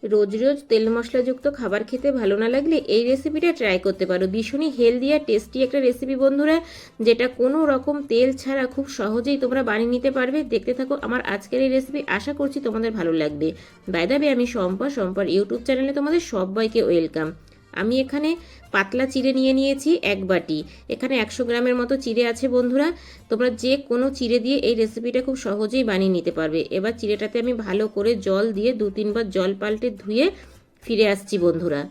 রোজ রোজ তেল মশলাযুক্ত খাবার খেতে ভালো না লাগলে এই রেসিপিটা ট্রাই করতে পারো। ভীষণই হেলদি আর টেস্টি একটা রেসিপি বন্ধুরা, যেটা কোনো রকম তেল ছাড়া খুব সহজেই তোমরা বানিয়ে নিতে পারবে। দেখতে থাকো আমার আজকের এই রেসিপি, আশা করছি তোমাদের ভালো লাগবে। বাই দ্য ওয়ে, আমি সম্পার ইউটিউব চ্যানেলে তোমাদের সবাইকে ওয়েলকাম। আমি এখানে পাতলা চিড়ে নিয়েছি 1 বাটি। এখানে 100 গ্রামের মতো চিড়ে আছে বন্ধুরা। তোমরা যে কোনো চিড়ে দিয়ে এই রেসিপিটা খুব সহজেই বানিয়ে নিতে পারবে। এবার চিড়েটাতে আমি ভালো করে জল দিয়ে 2-3 বার জল পাল্টে ধুয়ে ফিরে আসছি বন্ধুরা।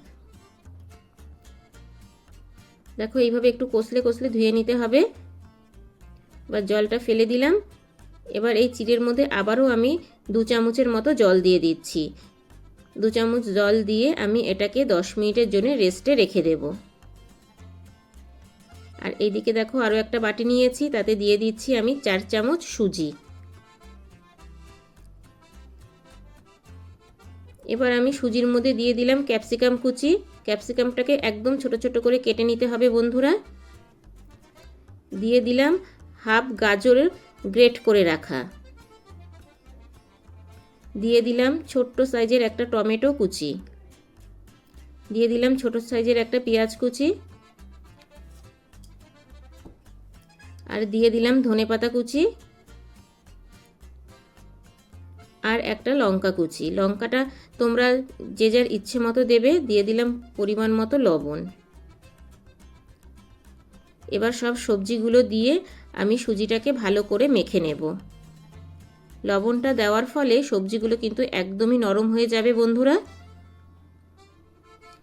দেখো এইভাবে একটু কষলে কষলে ধুয়ে নিতে হবে। এবার জলটা ফেলে দিলাম। এবার এই চিড়ের মধ্যে আবারও আমি 2 চামচের মতো জল দিয়ে দিচ্ছি। 2 চামচ জল দিয়ে আমি এটাকে 10 মিনিটের জন্য রেস্টে রেখে দেব। আর এইদিকে দেখো আরও একটা বাটি নিয়েছি, তাতে দিয়ে দিচ্ছি আমি 4 চামচ সুজি। এবার আমি সুজির মধ্যে দিয়ে দিলাম ক্যাপসিকাম কুচি। ক্যাপসিকামটাকে একদম ছোট ছোট করে কেটে নিতে হবে বন্ধুরা। দিয়ে দিলাম হাফ গাজরের গ্রেট করে রাখা। দিয়ে দিলাম ছোট্ট সাইজের একটা টমেটো কুচি। দিয়ে দিলাম ছোট সাইজের একটা পেঁয়াজ কুচি। আর দিয়ে দিলাম ধনেপাতা কুচি আর একটা লঙ্কা কুচি। লঙ্কাটা তোমরা যে যার ইচ্ছে মতো দেবে। দিয়ে দিলাম পরিমাণ মতো লবণ। এবার সব সবজিগুলো দিয়ে আমি সুজিটাকে ভালো করে মেখে নেব। লবণটা দেওয়ার ফলে সবজিগুলো কিন্তু একদমই নরম হয়ে যাবে বন্ধুরা।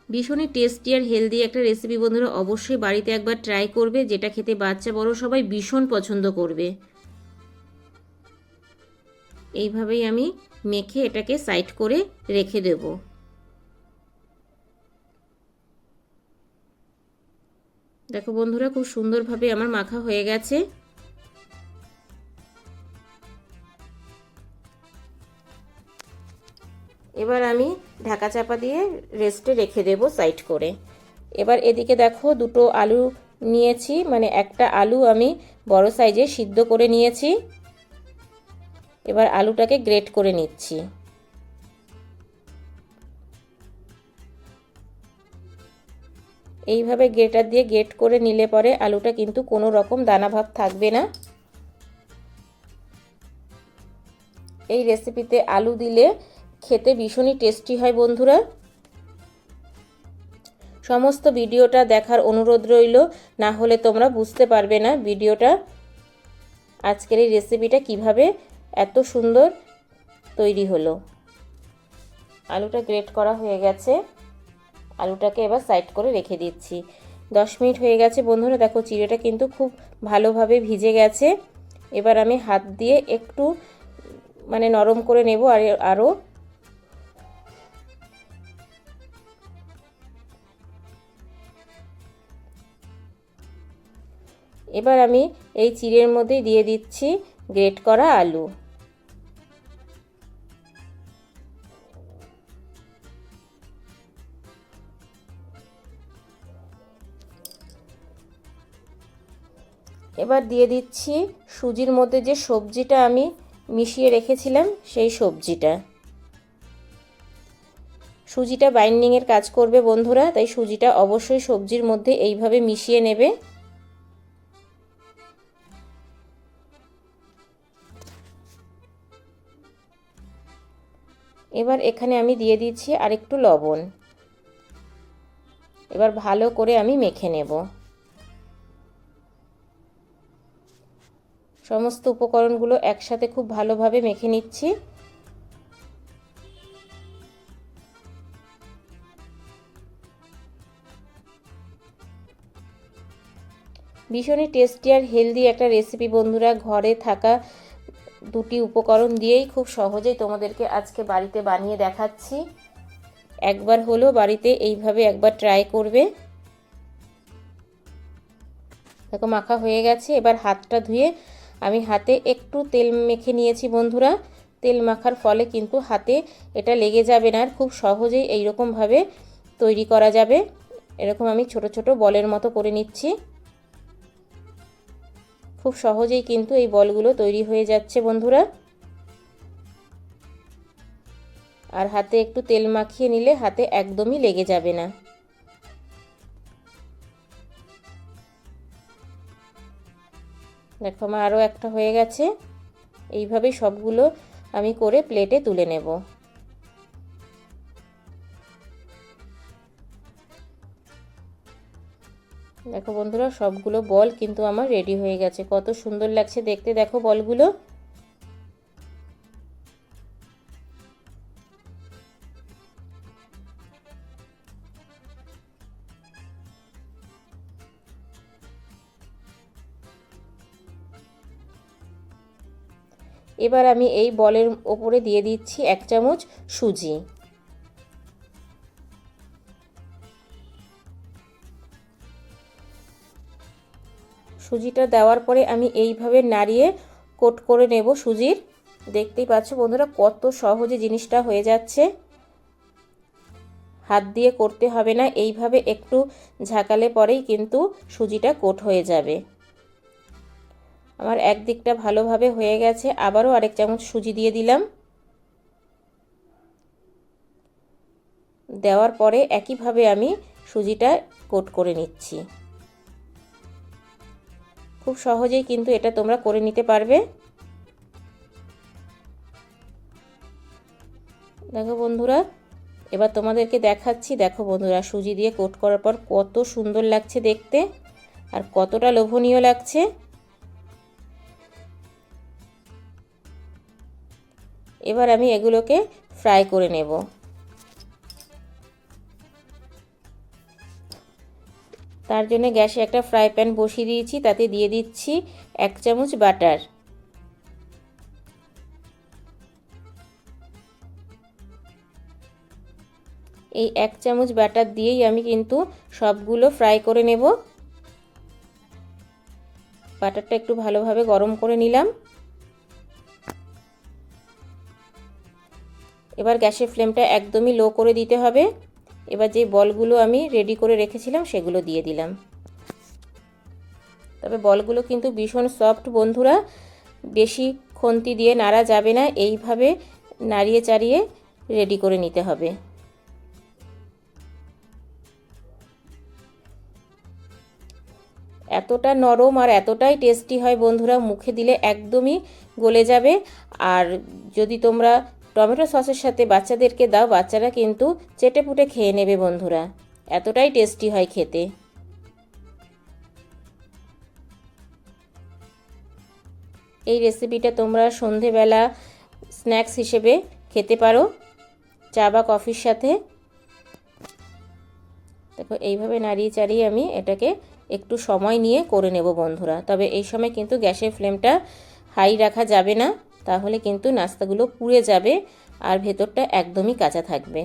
ভীষণই টেস্টি আর হেলদি একটা রেসিপি বন্ধুরা, অবশ্যই বাড়িতে একবার ট্রাই করবে, যেটা খেতে বাচ্চা বড় সবাই ভীষণ পছন্দ করবে। এইভাবেই আমি মেখে এটাকে সাইড করে রেখে দেব। দেখো বন্ধুরা, খুব সুন্দরভাবে আমার মাখা হয়ে গেছে। এবার আমি ঢাকা চাপা দিয়ে রেস্টে রেখে দেব সাইড করে। এবার এদিকে দেখো দুটো আলু নিয়েছি, মানে একটা আলু আমি বড় সাইজে সিদ্ধ করে নিয়েছি। এবার আলুটাকে গ্রেট করে নিচ্ছি। এইভাবে গ্রেটার দিয়ে গ্রেট করে নিলে পরে আলুটা কিন্তু কোনো রকম দানা ভাব থাকবে না। এই রেসিপিতে আলু দিলে খেতে ভীষণই টেস্টি হয় বন্ধুরা। সমস্ত ভিডিওটা দেখার অনুরোধ রইল, না হলে তোমরা বুঝতে পারবে না ভিডিওটা আজকের এই রেসিপিটা কিভাবে এত সুন্দর তৈরি হলো। আলুটা গ্রেট করা হয়ে গেছে। আলুটাকে এবার সাইড করে রেখে দিচ্ছি। 10 মিনিট হয়ে গেছে বন্ধুরা। দেখো চিড়েটা কিন্তু খুব ভালোভাবে ভিজে গেছে। এবার আমি হাত দিয়ে একটু মানে নরম করে নেব আরও। এবার আমি এই চিড়ের মধ্যে দিয়ে দিচ্ছি গ্রেট করা আলু। এবার দিয়ে দিচ্ছি সুজির মধ্যে যে সবজিটা আমি মিশিয়ে রেখেছিলাম সেই সবজিটা। সুজিটা বাইন্ডিংয়ের কাজ করবে বন্ধুরা, তাই সুজিটা অবশ্যই সবজির মধ্যে এইভাবে মিশিয়ে নেবে। এবার এখানে আমি দিয়ে দিচ্ছি আরেকটু লবণ। এবার ভালো করে আমি মেখে নেব। সমস্ত উপকরণগুলো একসাথে খুব ভালোভাবে মেখে নিচ্ছি। ভীষণই টেস্টি আর হেলদি একটা রেসিপি বন্ধুরা। ঘরে থাকা দুটি উপকরণ দিয়েই খুব সহজেই তোমাদেরকে আজকে বাড়িতে বানিয়ে দেখাচ্ছি। একবার হলো বাড়িতে এইভাবে একবার ট্রাই করবে। দেখো মাখা হয়ে গেছে। এবার হাতটা ধুয়ে আমি হাতে একটু তেল মেখে নিয়েছি বন্ধুরা। তেল মাখার ফলে কিন্তু হাতে এটা লেগে যাবে না, আর খুব সহজেই এইরকমভাবে তৈরি করা যাবে। এরকম আমি ছোট ছোট বলের মতো করে নিচ্ছি। খুব সহজেই কিন্তু এই বলগুলো তৈরি হয়ে যাচ্ছে বন্ধুরা। আর হাতে একটু তেল মাখিয়ে নিলে হাতে একদমই লেগে যাবে না। দেখো আমার আরও একটা হয়ে গেছে। এইভাবেই সবগুলো আমি করে প্লেটে তুলে নেব। দেখো বন্ধুরা সবগুলো বল কিন্তু আমার রেডি হয়ে গেছে। কত সুন্দর লাগছে দেখতে দেখো বলগুলো। এবার আমি এই বলের ওপরে দিয়ে দিচ্ছি 1 চামচ সুজি। সুজিটা দেওয়ার পরে আমি এইভাবে নাড়িয়ে কোট করে নেব সুজির। দেখতেই পাচ্ছ বন্ধুরা কত সহজে জিনিসটা হয়ে যাচ্ছে। হাত দিয়ে করতে হবে না, এইভাবে একটু ঝাঁকালে পরেই কিন্তু সুজিটা কোট হয়ে যাবে। আমার একদিকটা ভালোভাবে হয়ে গেছে, আবারও আরেক চামচ সুজি দিয়ে দিলাম। দেওয়ার পরে একইভাবে আমি সুজিটা কোট করে নিচ্ছি। খুব সহজেই কিন্তু এটা তোমরা করে নিতে পারবে। দেখো বন্ধুরা এবার তোমাদেরকে দেখাচ্ছি। দেখো বন্ধুরা সুজি দিয়ে কোট করার পর কত সুন্দর লাগছে দেখতে আর কতটা লোভনীয় লাগছে। এবার আমি এগুলোকে ফ্রাই করে নেব। তার জন্য গ্যাসে একটা ফ্রাই প্যান বসিয়ে দিয়েছি, তাতে দিয়ে দিচ্ছি 1 চামচ বাটার। এই 1 চামচ বাটার দিয়েই আমি কিন্তু সবগুলো ফ্রাই করে নেব। বাটারটা একটু ভালোভাবে গরম করে নিলাম। এবার গ্যাসের ফ্লেমটা একদমই লো করে দিতে হবে। এবার যে বলগুলো আমি রেডি করে রেখেছিলাম সেগুলো দিয়ে দিলাম। তবে বলগুলো কিন্তু ভীষণ সফট বন্ধুরা, বেশি খুন্তি দিয়ে নাড়া যাবে না, এইভাবে নাড়িয়ে চাড়িয়ে রেডি করে নিতে হবে। এতটা নরম আর এতটাই টেস্টি হয় বন্ধুরা, মুখে দিলে একদমই গলে যাবে। আর যদি তোমরা টমেটো সসের সাথে বাচ্চাদেরকে দাও, বাচ্চারা কিন্তু চেটেপুটে খেয়ে নেবে বন্ধুরা, এতটাই টেস্টি হয় খেতে। এই রেসিপিটা তোমরা সন্ধেবেলা স্ন্যাক্স হিসেবে খেতে পারো, চা বা কফির সাথে। দেখো এইভাবে নাড়িয়ে চাড়িয়ে আমি এটাকে একটু সময় নিয়ে করে নেব বন্ধুরা। তবে এই সময় কিন্তু গ্যাসের ফ্লেমটা হাই রাখা যাবে না, তাহলে কিন্তু নাস্তাগুলো পুড়ে যাবে আর ভেতরটা একদমই কাঁচা থাকবে।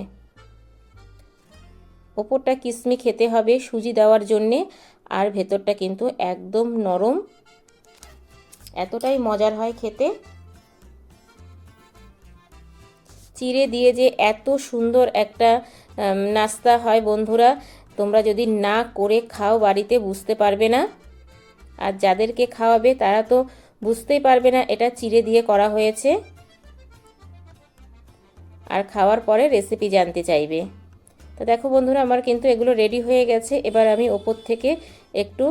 ওপরটা কিশমিশ খেতে হবে সুজি দেওয়ার জন্যে, আর ভেতরটা কিন্তু একদম নরম, এতটাই মজার হয় খেতে। চিড়ে দিয়ে যে এত সুন্দর একটা নাস্তা হয় বন্ধুরা, তোমরা যদি না করে খাও বাড়িতে বুঝতে পারবে না। আর যাদেরকে খাওয়াবে তারা তো বুঝতেই পারবে না এটা চিড়ে দিয়ে করা হয়েছে, আর খাওয়ার পরে রেসিপি জানতে চাইবে। তো দেখো বন্ধুরা আমার কিন্তু এগুলো রেডি হয়ে গেছে। এবার আমি ওপর থেকে একটু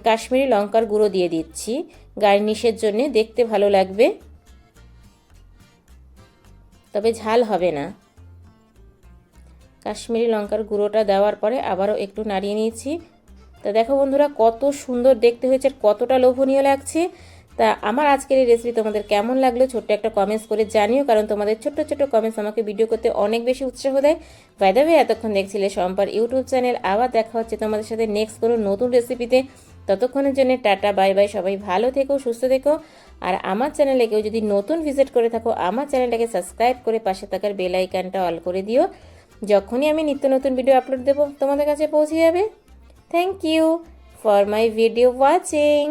কাশ্মীরি লঙ্কার গুঁড়ো দিয়ে দিচ্ছি গার্নিশের জন্য, দেখতে ভালো লাগবে, তবে ঝাল হবে না। কাশ্মীরি লঙ্কার গুঁড়োটা দেওয়ার পরে আবারও একটু নাড়িয়ে নিয়েছি। তা দেখো বন্ধুরা কত সুন্দর দেখতে হয়েছে, কতটা লোভনীয় লাগছে। তা আমার আজকের এই রেসিপি তোমাদের কেমন লাগলো ছোট্ট একটা কমেন্টস করে জানিও, কারণ তোমাদের ছোট্ট ছোট্ট কমেন্টস আমাকে ভিডিও করতে অনেক বেশি উৎসাহ দেয়। বাই দ্য ওয়ে এতক্ষণ দেখছিলে সম্পার ইউটিউব চ্যানেল। আবার দেখা হচ্ছে তোমাদের সাথে নেক্সট কোনো নতুন রেসিপিতে। ততক্ষণের জন্য টাটা বাই বাই, সবাই ভালো থেকো সুস্থ থেকো। আর আমার চ্যানেলে কেউ যদি নতুন ভিজিট করে থাকো, আমার চ্যানেলটাকে সাবস্ক্রাইব করে পাশে থাকার বেল আইকনটা অল করে দিও, যখনই আমি নিত্য নতুন ভিডিও আপলোড দেবো তোমাদের কাছে পৌঁছে যাবে। Thank you for my video watching.